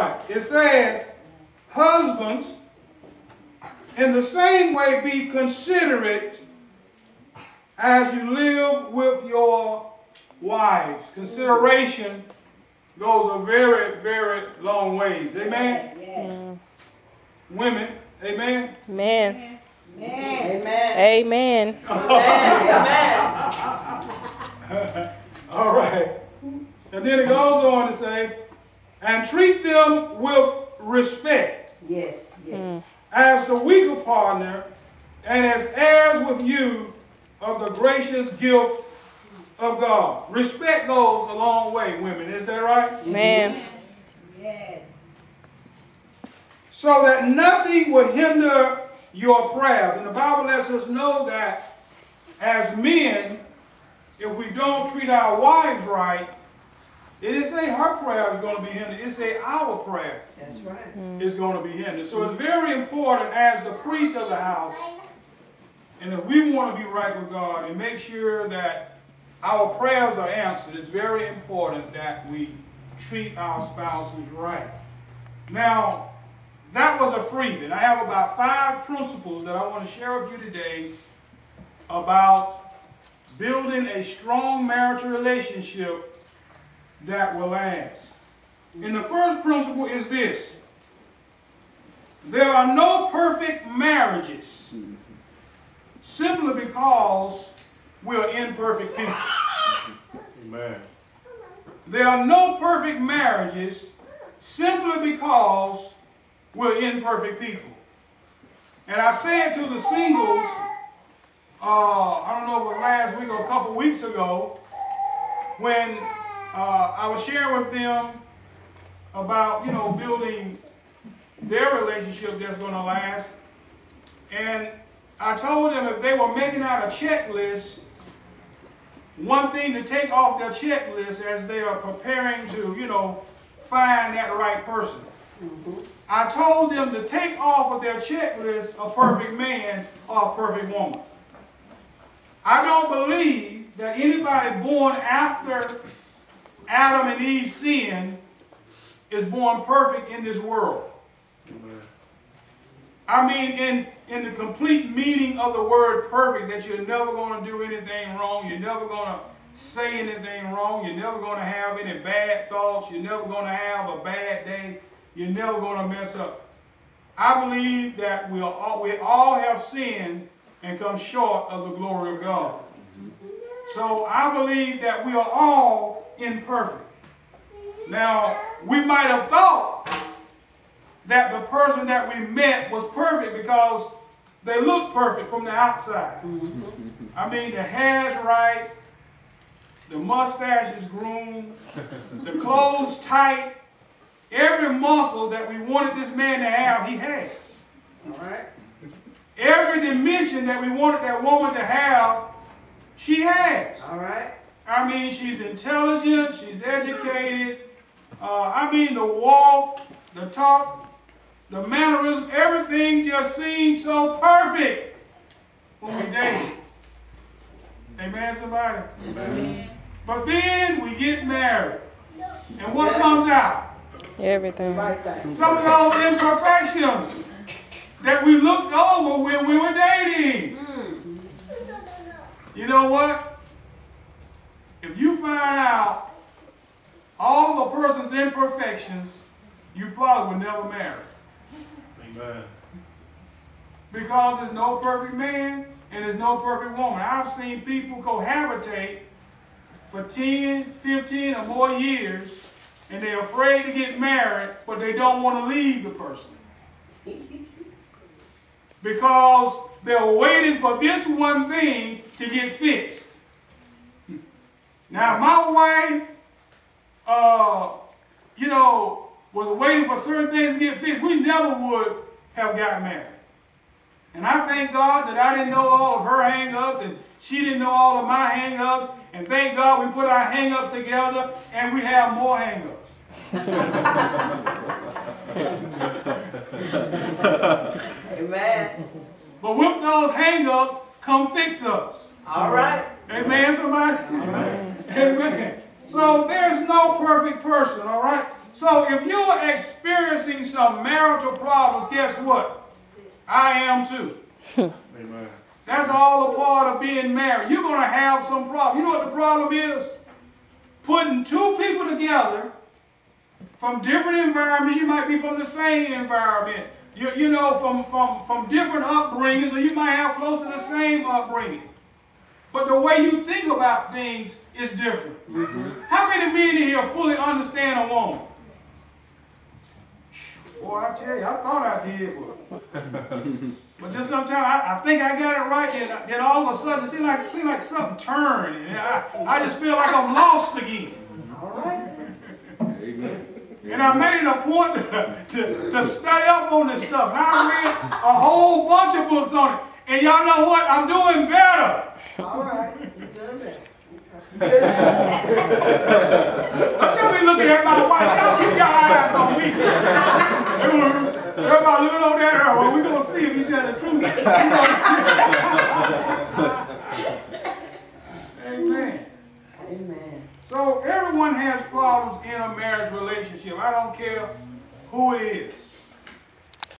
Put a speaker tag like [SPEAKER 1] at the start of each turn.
[SPEAKER 1] right. It says, husbands, in the same way be considerate as you live with your wives. Consideration goes a very, very long ways. Amen?
[SPEAKER 2] Yes.
[SPEAKER 1] Women, amen?
[SPEAKER 2] Amen.
[SPEAKER 3] Amen.
[SPEAKER 2] Amen.
[SPEAKER 3] Amen.
[SPEAKER 1] All right. And then it goes on to say, and treat them with respect.
[SPEAKER 3] Yes. Yes.
[SPEAKER 1] As the weaker partner, and as heirs with you of the gracious gift of God. Respect goes a long way, women. Is that right?
[SPEAKER 2] Amen.
[SPEAKER 3] Yes.
[SPEAKER 1] So that nothing will hinder your prayers. And the Bible lets us know that as men, if we don't treat our wives right, it didn't say her prayer is going to be hindered. It say our prayer
[SPEAKER 3] That's right.
[SPEAKER 1] is going to be hindered. So it's very important as the priest of the house, and if we want to be right with God and make sure that our prayers are answered, it's very important that we treat our spouses right. Now, that was a freebie. I have about 5 principles that I want to share with you today about building a strong marital relationship that will last. And the first principle is this: there are no perfect marriages simply because we're imperfect people.
[SPEAKER 4] Amen.
[SPEAKER 1] There are no perfect marriages simply because we're imperfect people. And I said to the singles, I don't know if it was last week or a couple weeks ago, when I was sharing with them about, building their relationship that's going to last. And I told them if they were making out a checklist, one thing to take off their checklist as they are preparing to, find that right person. I told them to take off of their checklist a perfect man or a perfect woman. I don't believe that anybody born after Adam and Eve sin is born perfect in this world. I mean, in the complete meaning of the word perfect, that you're never going to do anything wrong, you're never going to say anything wrong, you're never going to have any bad thoughts, you're never going to have a bad day, you're never going to mess up. I believe that we all have sinned and come short of the glory of God. So I believe that we are all imperfect. Now, we might have thought that the person that we met was perfect because they look perfect from the outside. I mean, the hair's right, the mustache is groomed, the clothes tight. Every muscle that we wanted this man to have, he has.
[SPEAKER 3] All right.
[SPEAKER 1] Every dimension that we wanted that woman to have, she has.
[SPEAKER 3] All right.
[SPEAKER 1] I mean, she's intelligent, she's educated. I mean, the walk, the talk, the mannerism, everything just seems so perfect when we dated. Amen, somebody?
[SPEAKER 3] Amen.
[SPEAKER 1] But then we get married. And what comes out?
[SPEAKER 2] Everything.
[SPEAKER 3] Right thing.
[SPEAKER 1] Some of those imperfections that we looked over when we were dating. You know what? If you find out all the person's imperfections, you probably will never marry.
[SPEAKER 4] Amen.
[SPEAKER 1] Because there's no perfect man and there's no perfect woman. I've seen people cohabitate for 10, 15 or more years, and they're afraid to get married, but they don't want to leave the person. Because they're waiting for this one thing to get fixed. Now, my wife, was waiting for certain things to get fixed. We never would have got married. And I thank God that I didn't know all of her hang-ups, and she didn't know all of my hang-ups. And thank God we put our hang-ups together, and we have more hang-ups.
[SPEAKER 3] Amen.
[SPEAKER 1] But with those hang-ups, come fix us.
[SPEAKER 3] All right.
[SPEAKER 1] Amen, somebody? Amen. So there's no perfect person, all right? So if you're experiencing some marital problems, guess what? I am too.
[SPEAKER 4] Amen.
[SPEAKER 1] That's all a part of being married. You're going to have some problem. You know what the problem is? Putting two people together from different environments. You might be from the same environment. You know, from different upbringings, or you might have close to the same upbringing. But the way you think about things is different. How many men in here fully understand a woman? Boy, I tell you, I thought I did, but just sometimes I think I got it right, then all of a sudden it seems like something turned, and I just feel like I'm lost again.
[SPEAKER 3] All right.
[SPEAKER 1] And I made it a point to study up on this stuff, and I read a whole bunch of books on it. And y'all know what? I'm doing better.
[SPEAKER 3] All right. You're doing better.
[SPEAKER 1] Don't y'all be looking at my wife. Y'all keep your eyes on me. Everybody looking over there. Well, we're going to see if you tell the truth. Amen.
[SPEAKER 3] Amen.
[SPEAKER 1] So everyone has problems in a marriage relationship. I don't care who it is.